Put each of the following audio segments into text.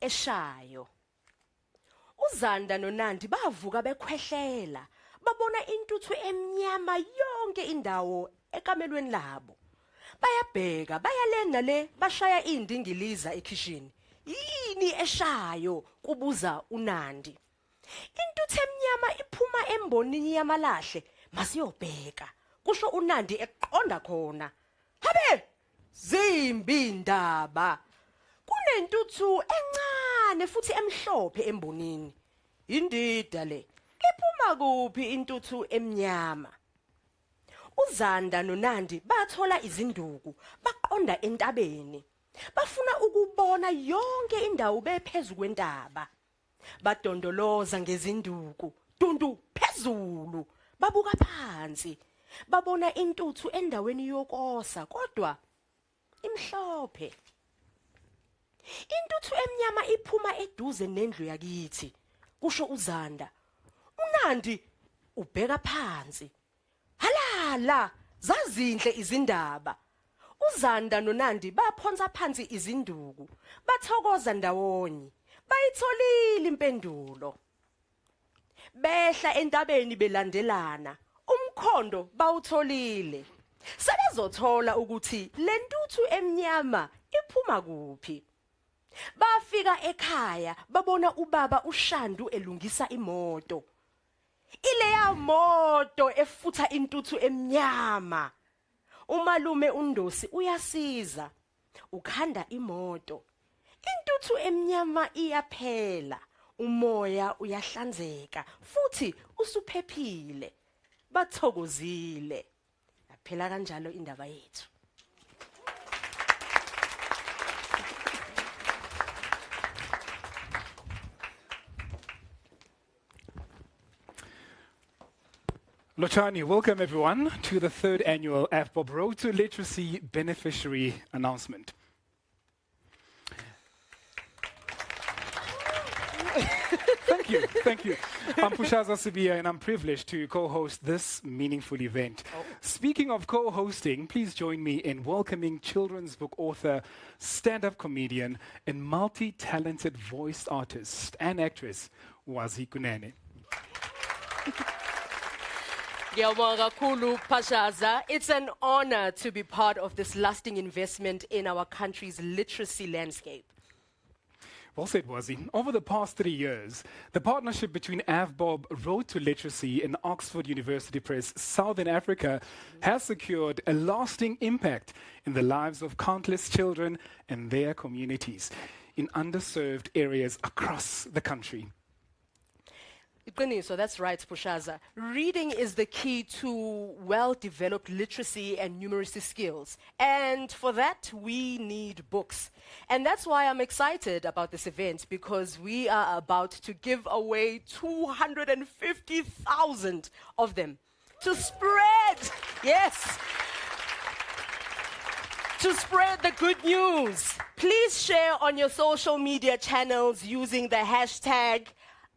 eshayo. UZanda noNandi bavuka bekhwehlela, babona intuthu emnyama yonke indawo ekamelweni labo. Bayabheka, bayalena le, bashaya indingiliza ekitchen. Yini eshayo, kubuza uNandi. Intuthu emnyama iphuma embonini yamalahle, masiyobheka. Kusho uNandi eqonda khona. Habe, zimbi indaba. Kunentuthu encane futhi emhlophe embonini. Indida le, iphuma kuphi intuthu emnyama? UZanda noNandi bathola izinduku, baqonda entabeni. Bafuna ukubona yonke indawo bephezulu kwentaba. Badondoloza ngezinduku, dundu phezulu, babuka phansi. Babona intuthu endaweni yokosa, kodwa imhlophe. Intuthu emnyama iphuma eduze nendlu yakithi. Kusho uZanda. uNandi ubheka phansi. Halala, zazinhle izindaba. UZanda noNandi baphonsa phansi izinduku, bathokoza ndawonye. Bayitholile impendulo. Behla entabeni belandelana, umkhondo bawutholile. Sebezothola ukuthi lentuthu emnyama iphuma kuphi. Bafika ekhaya, babona ubaba uShandu elungisa imoto. Ileya moto efutha intuthu emnyama. Umalume uNdosi uyasiza, ukhanda imoto. Intuthu emnyama iyaphela, umoya uyahlanzeka, futhi usuphephile. Bathokozile. Yaphela kanjalo indaba yethu. Lochani, welcome everyone to the third annual AVBOB Road to Literacy Beneficiary announcement. Thank you. I'm Pushaza Sibia and I'm privileged to co-host this meaningful event. Speaking of co-hosting, please join me in welcoming children's book author, stand-up comedian, and multi-talented voice artist and actress, Wazi Kunene. It's an honor to be part of this lasting investment in our country's literacy landscape. Well said, Wazi. Over the past 3 years, the partnership between AVBOB Road to Literacy and Oxford University Press Southern Africa has secured a lasting impact in the lives of countless children and their communities in underserved areas across the country. So that's right, Pushaza. Reading is the key to well-developed literacy and numeracy skills. And for that, we need books. And that's why I'm excited about this event, because we are about to give away 250,000 of them to spread, yes, to spread the good news. Please share on your social media channels using the hashtag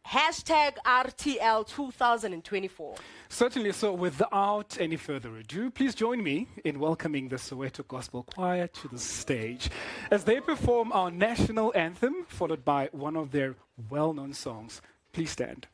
RTL 2024. Certainly. So without any further ado, please join me in welcoming the Soweto Gospel Choir to the stage as they perform our national anthem, followed by one of their well-known songs. Please stand.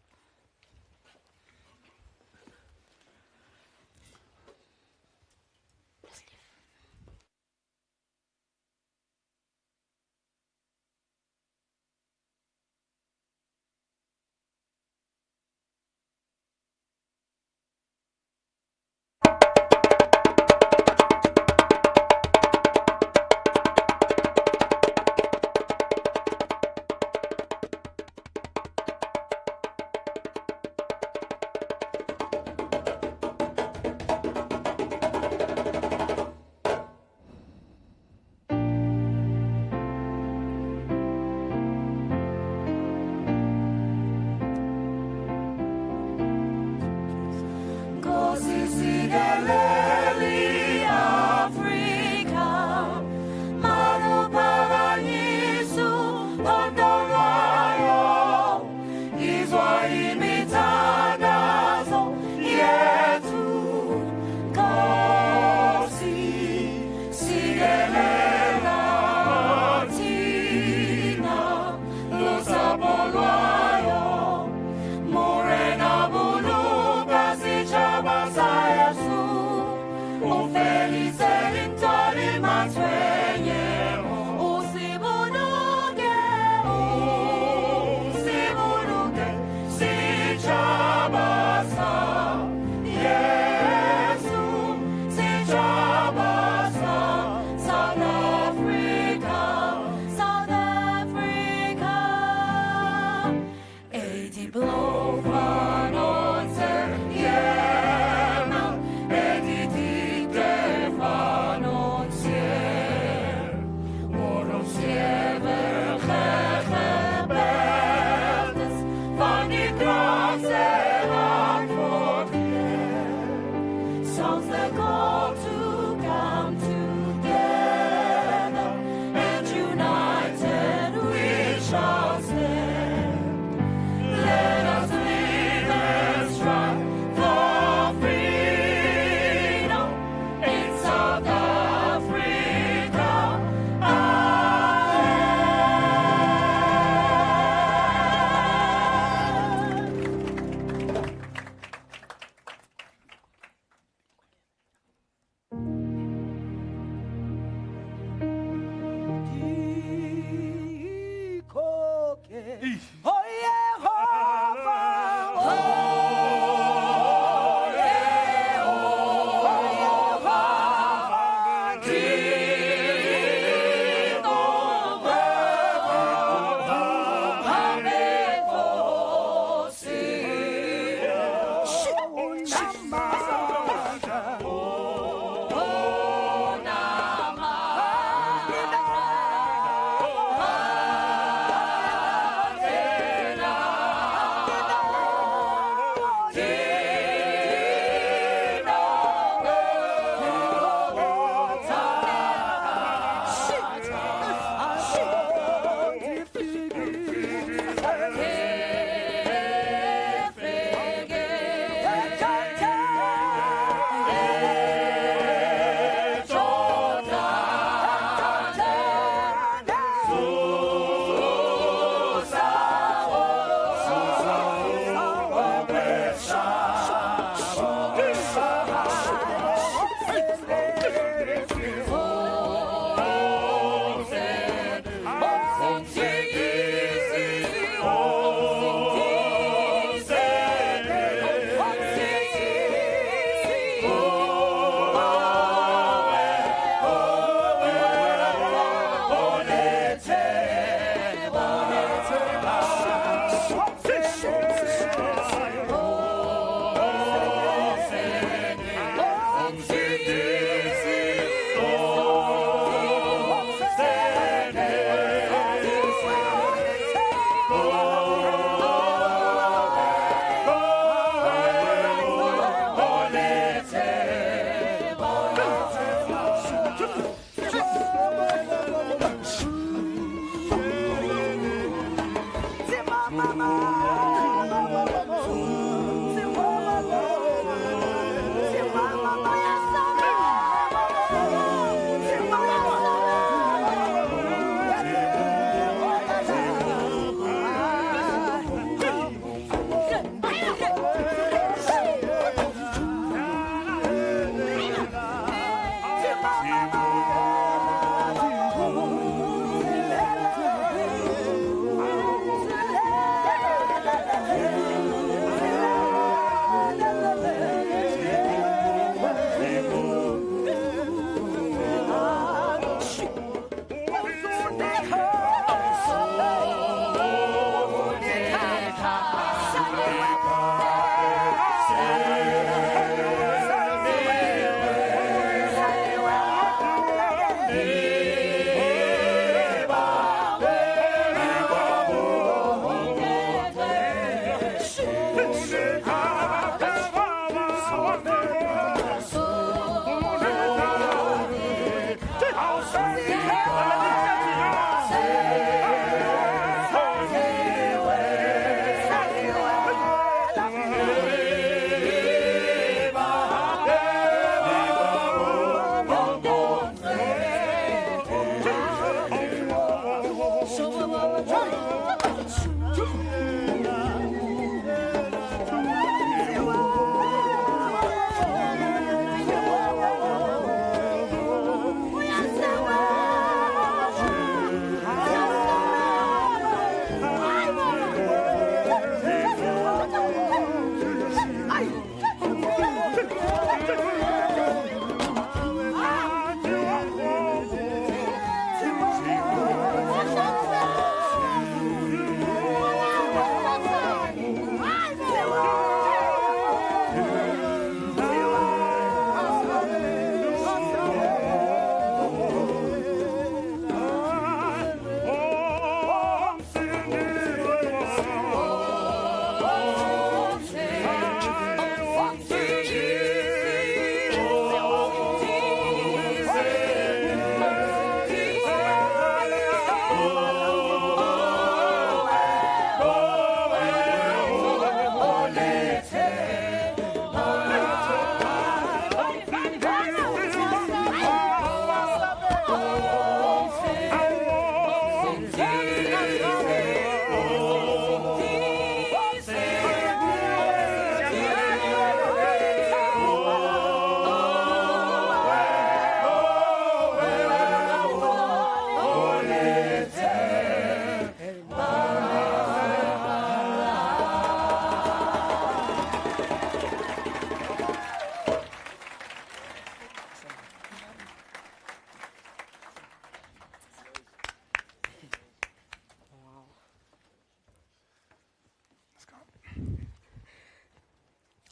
Shine.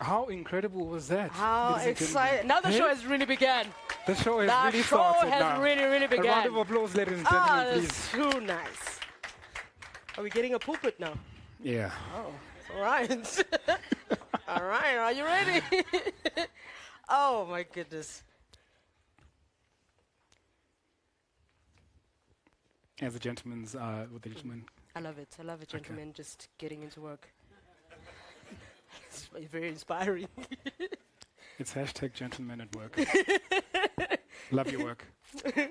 How incredible was that? How ladies and exciting. gentlemen? Now the Hey? show has really began. The show has The really show started has now. really, really A round began. of applause, ladies and Ah, gentlemen, please. that's too nice. Are we getting a pulpit now? Yeah. All right. All right, are you ready? Oh, my goodness. As the gentleman's, with the gentleman. I love it. I love a gentleman just getting into work. It's very inspiring. It's hashtag gentleman at work. Love your work.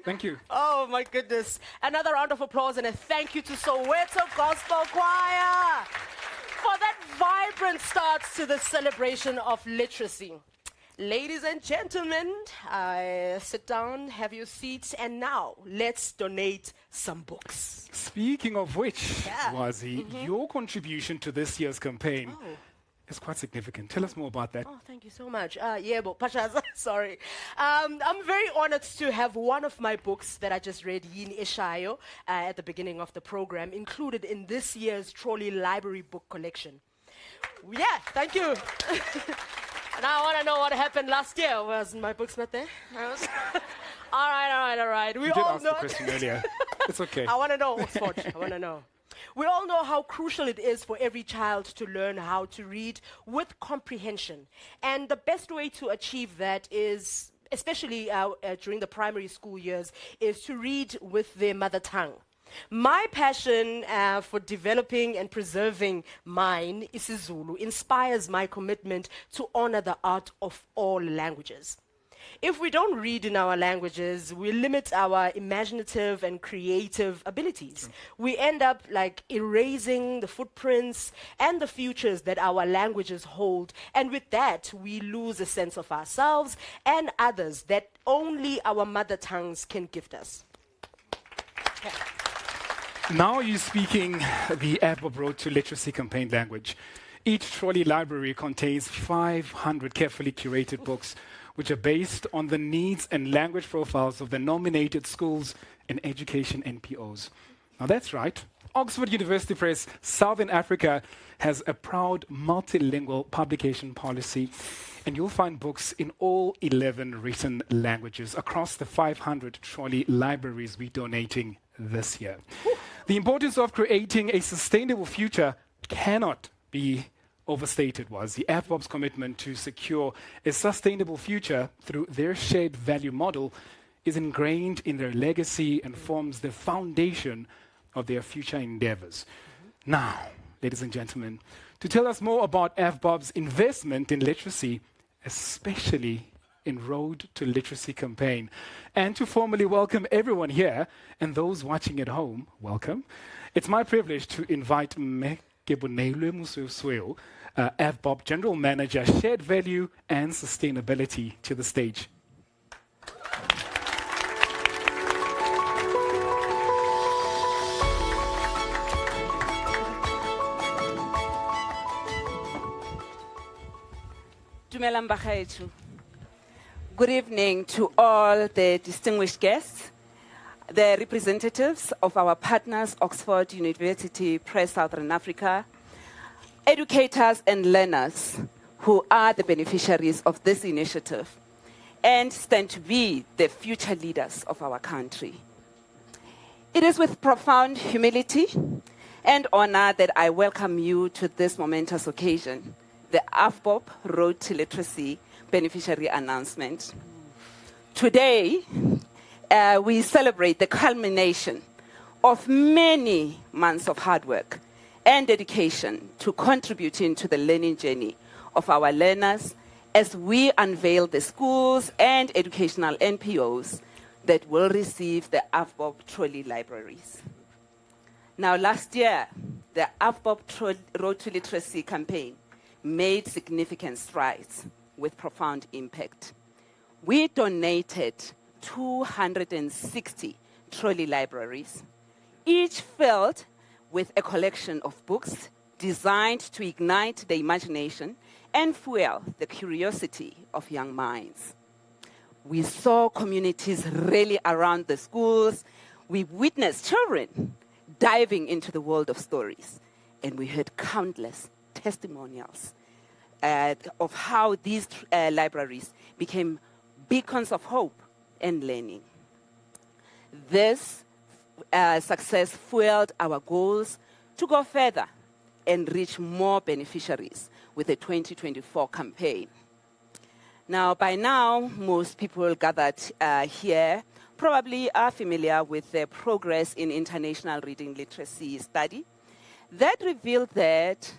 Thank you. Oh, my goodness. Another round of applause and a thank you to Soweto Gospel Choir for that vibrant start to the celebration of literacy. Ladies and gentlemen, sit down, have your seats, and now let's donate some books. Speaking of which, Yeah. Wazi, your contribution to this year's campaign is quite significant. Tell us more about that. Oh, thank you so much. Yebo, Pashaza, sorry. I'm very honored to have one of my books that I just read, Yin Eshayo, at the beginning of the program, included in this year's Trolley Library book collection. Yeah, thank you. Now I want to know what happened last year. Was my books not there? All right. We You did all ask the know. question earlier. It's okay. I want to know, Oxford. I want to know. We all know how crucial it is for every child to learn how to read with comprehension. And the best way to achieve that is, especially during the primary school years, is to read with their mother tongue. My passion for developing and preserving mine, isiZulu, inspires my commitment to honor the art of all languages. If we don't read in our languages, we limit our imaginative and creative abilities. We end up like erasing the footprints and the futures that our languages hold. And with that, we lose a sense of ourselves and others that only our mother tongues can gift us. Now you're speaking the AVBOB Road to Literacy campaign language. Each trolley library contains 500 carefully curated books which are based on the needs and language profiles of the nominated schools and education NPOs. Now that's right. Oxford University Press Southern Africa has a proud multilingual publication policy, and you'll find books in all 11 written languages across the 500 trolley libraries we're donating this year. The importance of creating a sustainable future cannot be overstated. Was the AVBOB's commitment to secure a sustainable future through their shared value model is ingrained in their legacy and forms the foundation of their future endeavors. Now, ladies and gentlemen, to tell us more about AVBOB's investment in literacy, especially in Road to Literacy campaign, and to formally welcome everyone here and those watching at home, welcome. It's my privilege to invite Mekebonelwe Muswesweo, AVBOB General Manager, Shared Value and Sustainability, to the stage. Dumelang bagaetsho. Good evening to all the distinguished guests, the representatives of our partners, Oxford University Press Southern Africa, educators and learners who are the beneficiaries of this initiative and stand to be the future leaders of our country. It is with profound humility and honor that I welcome you to this momentous occasion, the AVBOB Road to Literacy beneficiary announcement. Today, we celebrate the culmination of many months of hard work and dedication to contributing to the learning journey of our learners as we unveil the schools and educational NPOs that will receive the AVBOB trolley libraries. Now, last year, the AVBOB Road to Literacy campaign made significant strides with profound impact. We donated 260 trolley libraries, each filled with a collection of books designed to ignite the imagination and fuel the curiosity of young minds. We saw communities rally around the schools. We witnessed children diving into the world of stories, and we heard countless testimonials of how these libraries became beacons of hope and learning. This success fueled our goals to go further and reach more beneficiaries with the 2024 campaign. Now, by now, most people gathered here probably are familiar with the Progress in International Reading Literacy study that revealed that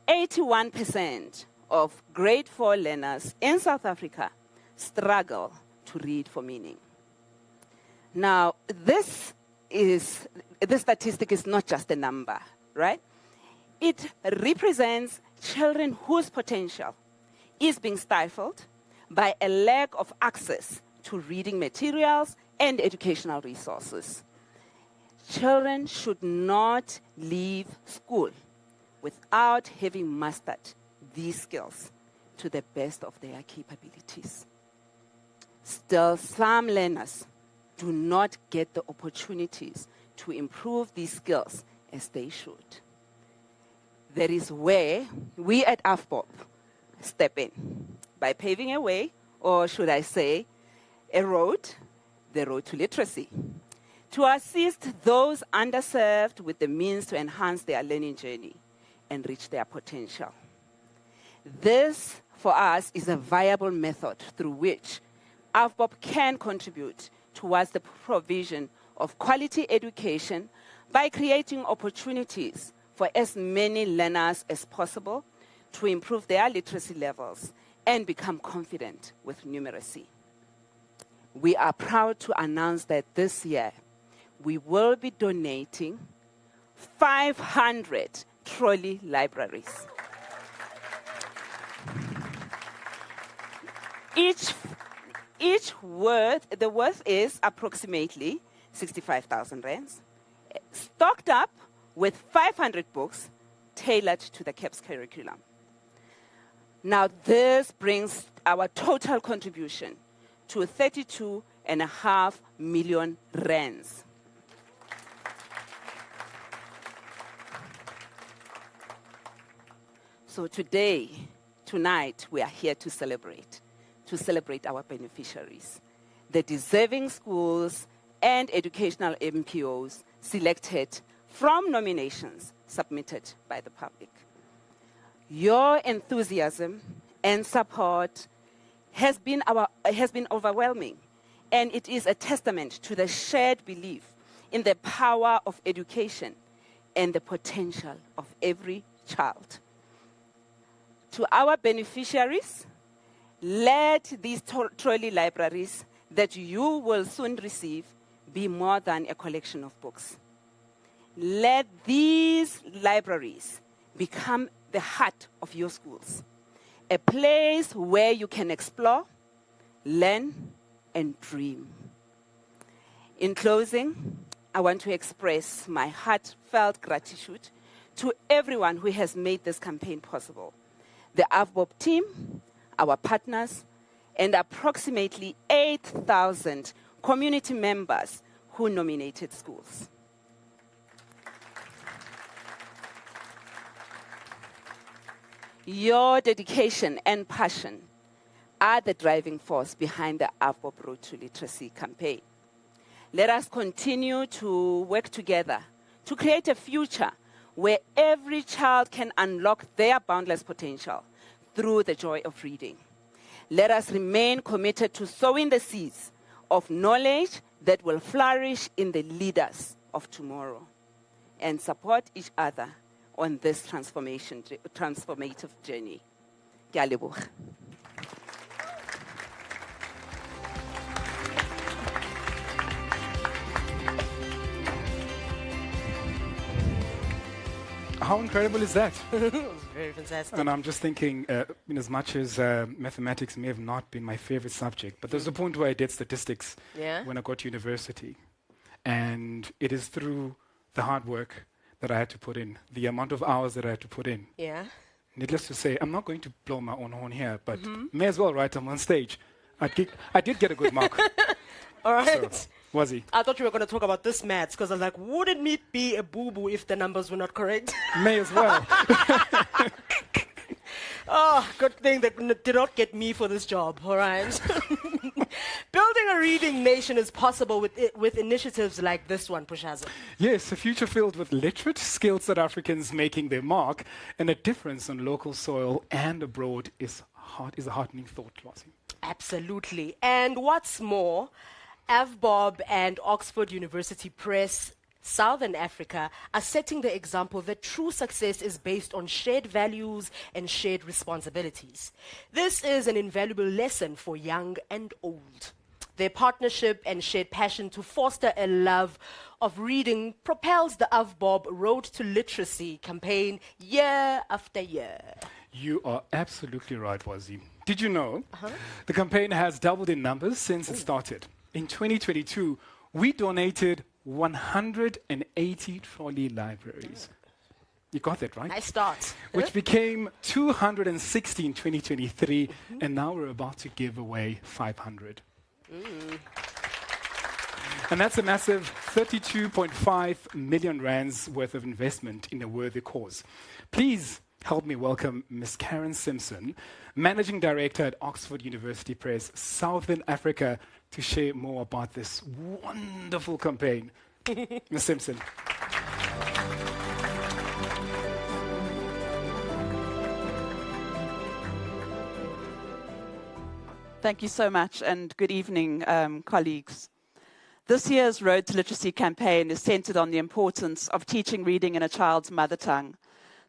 81% of grade 4 learners in South Africa struggle to read for meaning. Now, this statistic is not just a number, right? It represents children whose potential is being stifled by a lack of access to reading materials and educational resources. Children should not leave school without having mastered these skills to the best of their capabilities. Still, some learners do not get the opportunities to improve these skills as they should. That is where we at AVBOB step in by paving a way, or should I say, a road, the road to literacy, to assist those underserved with the means to enhance their learning journey and reach their potential. This, for us, is a viable method through which AVBOB can contribute towards the provision of quality education by creating opportunities for as many learners as possible to improve their literacy levels and become confident with numeracy. We are proud to announce that this year we will be donating 500 trolley libraries. The worth is approximately 65,000 rands, stocked up with 500 books tailored to the CAPS curriculum. Now, this brings our total contribution to 32.5 million rands. So tonight, we are here to celebrate our beneficiaries, the deserving schools and educational MPOs selected from nominations submitted by the public. Your enthusiasm and support has been overwhelming, and it is a testament to the shared belief in the power of education and the potential of every child. To our beneficiaries, let these trolley libraries that you will soon receive be more than a collection of books. Let these libraries become the heart of your schools, a place where you can explore, learn, and dream. In closing, I want to express my heartfelt gratitude to everyone who has made this campaign possible. The AVBOB team, our partners, and approximately 8,000 community members who nominated schools. Your dedication and passion are the driving force behind the AVBOB Road to Literacy campaign. Let us continue to work together to create a future where every child can unlock their boundless potential through the joy of reading. Let us remain committed to sowing the seeds of knowledge that will flourish in the leaders of tomorrow and support each other on this transformative journey. Ke a leboga. How incredible is that? It was very fantastic. And I'm just thinking, in as much as mathematics may have not been my favorite subject, but there's a point where I did statistics when I got to university. And it is through the hard work that I had to put in, the amount of hours that I had to put in. Yeah. Needless to say, I'm not going to blow my own horn here, but may as well, right? I'm on stage. I did get a good mark. All right. So, was he? I thought you were going to talk about this maths, because I was like, wouldn't it be a boo-boo if the numbers were not correct? May as well. Oh, good thing that did not get me for this job, all right? Building a reading nation is possible with initiatives like this one, Pushaza. Yes, a future filled with literate, skilled South Africans making their mark, and a difference on local soil and abroad is a heartening thought, Lassie. Absolutely. And what's more, AVBOB and Oxford University Press Southern Africa are setting the example that true success is based on shared values and shared responsibilities. This is an invaluable lesson for young and old. Their partnership and shared passion to foster a love of reading propels the AVBOB Road to Literacy campaign year after year. You are absolutely right, Wazi. Did you know the campaign has doubled in numbers since it started? In 2022, we donated 180 trolley libraries. You got that, right? Nice start. Which became 260 in 2023, and now we're about to give away 500. And that's a massive 32.5 million rands worth of investment in a worthy cause. Please help me welcome Ms. Karen Simpson, Managing Director at Oxford University Press, Southern Africa, to share more about this wonderful campaign. Ms. Simpson. Thank you so much, and good evening, colleagues. This year's Road to Literacy campaign is centered on the importance of teaching reading in a child's mother tongue.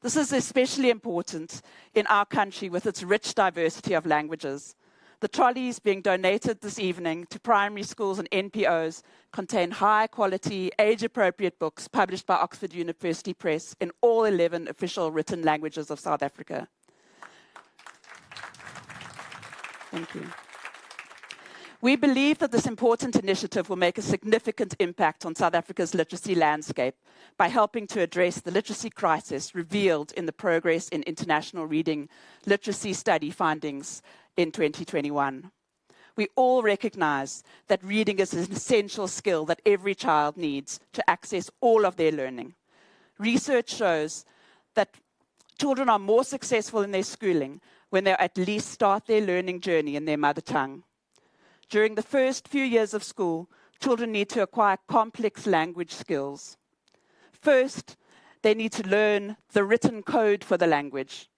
This is especially important in our country with its rich diversity of languages. The trolleys being donated this evening to primary schools and NPOs contain high-quality, age-appropriate books published by Oxford University Press in all 11 official written languages of South Africa. Thank you. We believe that this important initiative will make a significant impact on South Africa's literacy landscape by helping to address the literacy crisis revealed in the Progress in International Reading Literacy Study findings in 2021. We all recognize that reading is an essential skill that every child needs to access all of their learning. Research shows that children are more successful in their schooling when they at least start their learning journey in their mother tongue. During the first few years of school, children need to acquire complex language skills. First, they need to learn the written code for the language.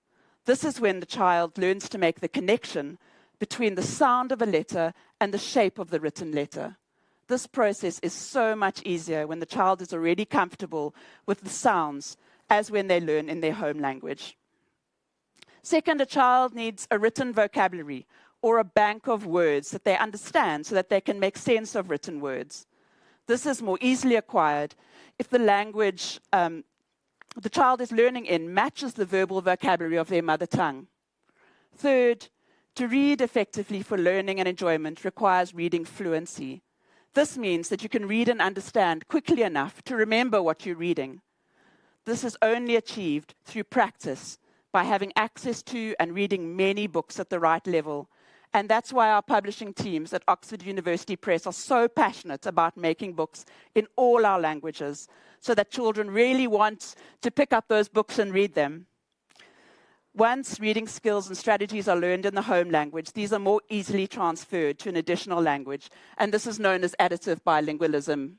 This is when the child learns to make the connection between the sound of a letter and the shape of the written letter. This process is so much easier when the child is already comfortable with the sounds as when they learn in their home language. Second, a child needs a written vocabulary or a bank of words that they understand so that they can make sense of written words. This is more easily acquired if the language the child is learning in matches the verbal vocabulary of their mother tongue. Third, to read effectively for learning and enjoyment requires reading fluency. This means that you can read and understand quickly enough to remember what you're reading. This is only achieved through practice by having access to and reading many books at the right level. And that's why our publishing teams at Oxford University Press are so passionate about making books in all our languages, so that children really want to pick up those books and read them. Once reading skills and strategies are learned in the home language, these are more easily transferred to an additional language, and this is known as additive bilingualism.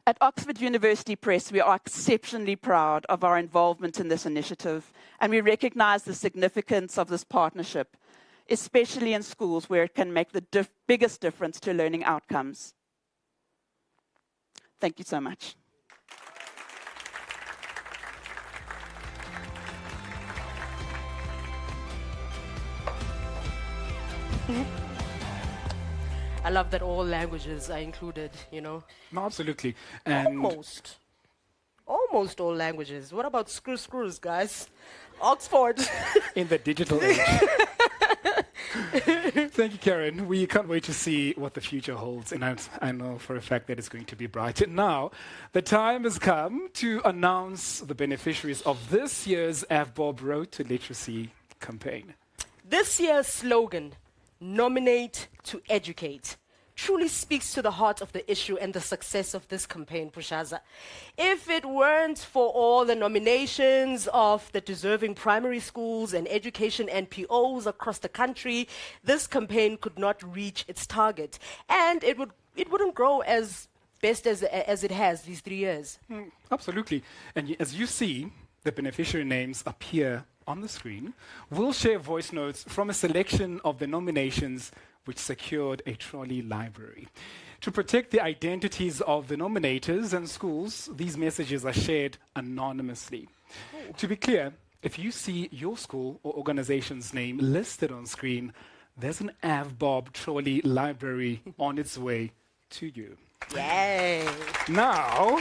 At Oxford University Press, we are exceptionally proud of our involvement in this initiative, and we recognize the significance of this partnership, especially in schools where it can make the biggest difference to learning outcomes. Thank you so much. I love that all languages are included, you know. No, absolutely. And Almost all languages. What about screws, guys? Oxford. in the digital age. Thank you, Karen. We can't wait to see what the future holds, and I know for a fact that it's going to be bright. Now, the time has come to announce the beneficiaries of this year's AVBOB Road to Literacy campaign. This year's slogan, nominate to educate. truly speaks to the heart of the issue and the success of this campaign, Pushaza. If it weren't for all the nominations of the deserving primary schools and education NPOs across the country, this campaign could not reach its target. And it wouldn't grow as best as it has these 3 years. Absolutely. And as you see, the beneficiary names appear on the screen. We'll share voice notes from a selection of the nominations which secured a trolley library. To protect the identities of the nominators and schools, these messages are shared anonymously. To be clear, if you see your school or organization's name listed on screen, there's an AVBOB trolley library on its way to you. Yay! Now,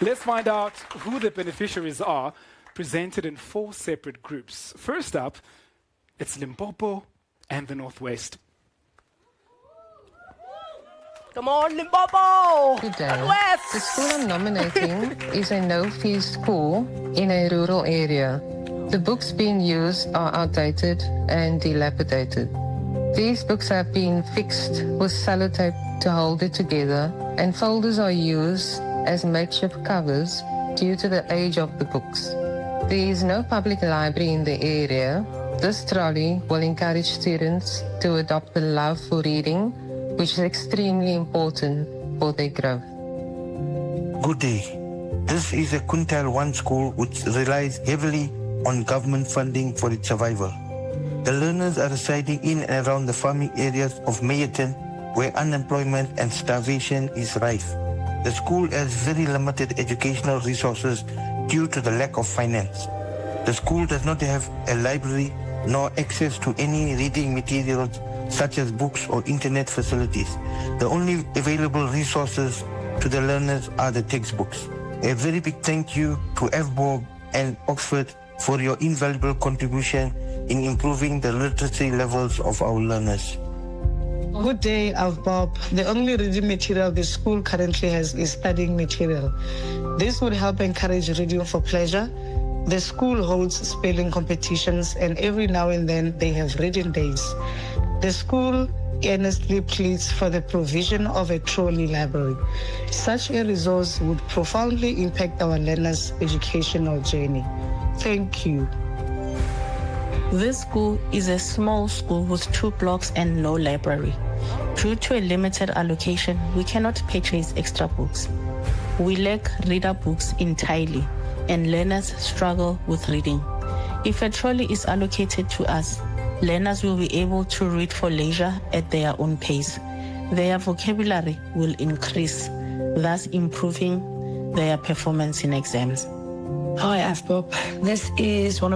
let's find out who the beneficiaries are, presented in 4 separate groups. First up, it's Limpopo and the Northwest. Come on, Limpopo! Good day. Northwest! The school I'm nominating is a no-fee school in a rural area. The books being used are outdated and dilapidated. These books have been fixed with sellotape to hold it together, and folders are used as makeshift covers due to the age of the books. There is no public library in the area. This trolley will encourage students to adopt a love for reading, which is extremely important for their growth. Good day. This is a Quintile 1 school which relies heavily on government funding for its survival. The learners are residing in and around the farming areas of Mayerton, where unemployment and starvation is rife. The school has very limited educational resources due to the lack of finance. The school does not have a library nor access to any reading materials such as books or internet facilities. The only available resources to the learners are the textbooks. A very big thank you to AVBOB and Oxford for your invaluable contribution in improving the literacy levels of our learners. Good day, AVBOB. The only reading material the school currently has is studying material. This would help encourage reading for pleasure. The school holds spelling competitions, and every now and then they have reading days. The school earnestly pleads for the provision of a trolley library. Such a resource would profoundly impact our learners' educational journey. Thank you. This school is a small school with 2 blocks and no library. Due to a limited allocation, we cannot purchase extra books. We lack reader books entirely, and learners struggle with reading. If a trolley is allocated to us, learners will be able to read for leisure at their own pace. Their vocabulary will increase, thus improving their performance in exams. Hi, AVBOB. This is one of